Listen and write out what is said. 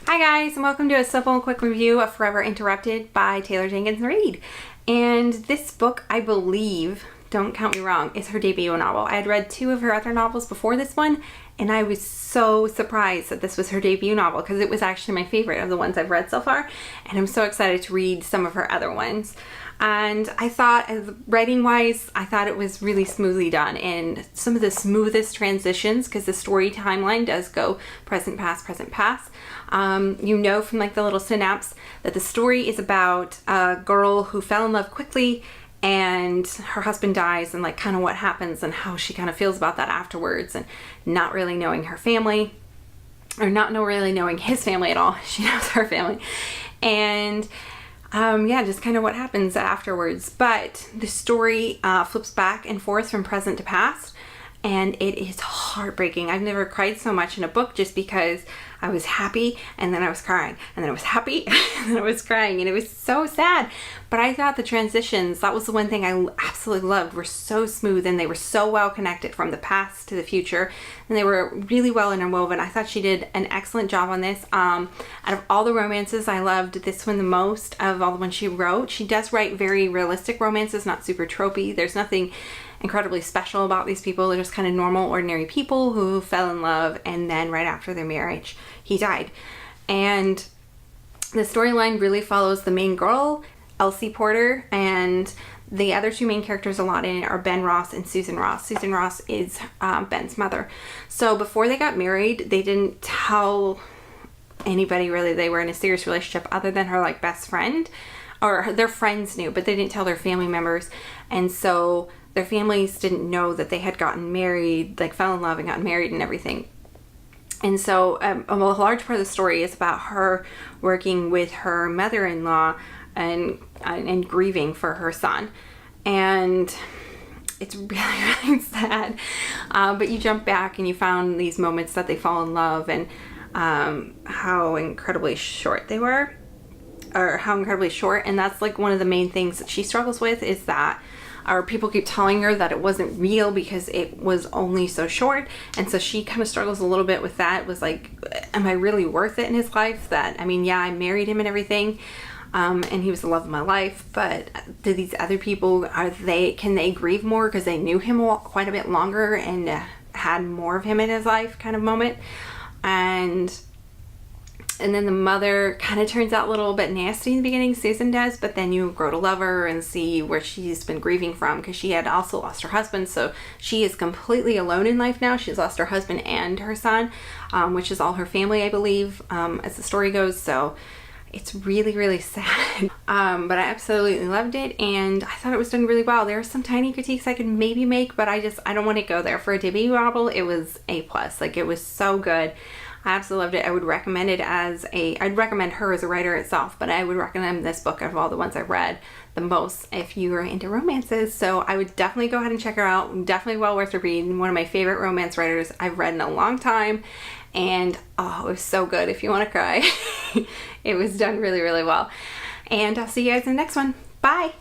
Hi guys, and welcome to a simple and quick review of Forever Interrupted by Taylor Jenkins Reid. And this book, I believe, don't count me wrong, is her debut novel. I had read two of her other novels before this one, and I was so surprised that this was her debut novel because it was actually my favorite of the ones I've read so far, and I'm so excited to read some of her other ones. And I thought, as writing wise, I thought it was really smoothly done, and some of the smoothest transitions, because the story timeline does go present, past, present, past. You know from like the little synapse that the story is about a girl who fell in love quickly and her husband dies, and like kind of what happens and how she kind of feels about that afterwards, and not really knowing her family, or not really knowing his family at all. She knows her family, and yeah, just kind of what happens afterwards. But the story flips back and forth from present to past, and it is heartbreaking. I've never cried so much in a book, just because I was happy and then I was crying, and then I was happy and then I was crying, and it was so sad. But I thought the transitions, that was the one thing I absolutely loved, were so smooth, and they were so well connected from the past to the future, and they were really well interwoven. I thought she did an excellent job on this. Out of all the romances, I loved this one the most of all the ones she wrote. She does write very realistic romances, not super tropey. There's nothing incredibly special about these people. They're just kind of normal, ordinary people who fell in love, and then right after their marriage, he died. And the storyline really follows the main girl, Elsie Porter, and the other two main characters a lot in it are Ben Ross and Susan Ross. Susan Ross is Ben's mother. So before they got married, they didn't tell anybody really they were in a serious relationship other than her like best friend, or their friends knew, but they didn't tell their family members. And so their families didn't know that they had gotten married, like fell in love and got married and everything. And so a large part of the story is about her working with her mother-in-law and grieving for her son. And it's really, really sad. But you jump back and you found these moments that they fall in love, and how incredibly short they were, or how incredibly short. And that's like one of the main things that she struggles with, is that or people keep telling her that it wasn't real because it was only so short. And so she kind of struggles a little bit with that. It was like, am I really worth it in his life? That, I mean, yeah, I married him and everything, and he was the love of my life, but do these other people, can they grieve more because they knew him quite a bit longer and had more of him in his life, kind of moment. And then the mother kind of turns out a little bit nasty in the beginning, Susan does, but then you grow to love her and see where she's been grieving from, because she had also lost her husband. So she is completely alone in life now. She's lost her husband and her son, which is all her family, I believe, as the story goes. So it's really, really sad. But I absolutely loved it, and I thought it was done really well. There are some tiny critiques I could maybe make, but I don't want to go there. For a debut novel, it was A+. Like, it was so good. I absolutely loved it. I would recommend it I'd recommend her as a writer itself, but I would recommend this book out of all the ones I've read the most if you are into romances. So I would definitely go ahead and check her out. Definitely well worth a read. One of my favorite romance writers I've read in a long time. And oh, it was so good if you want to cry. It was done really, really well. And I'll see you guys in the next one. Bye!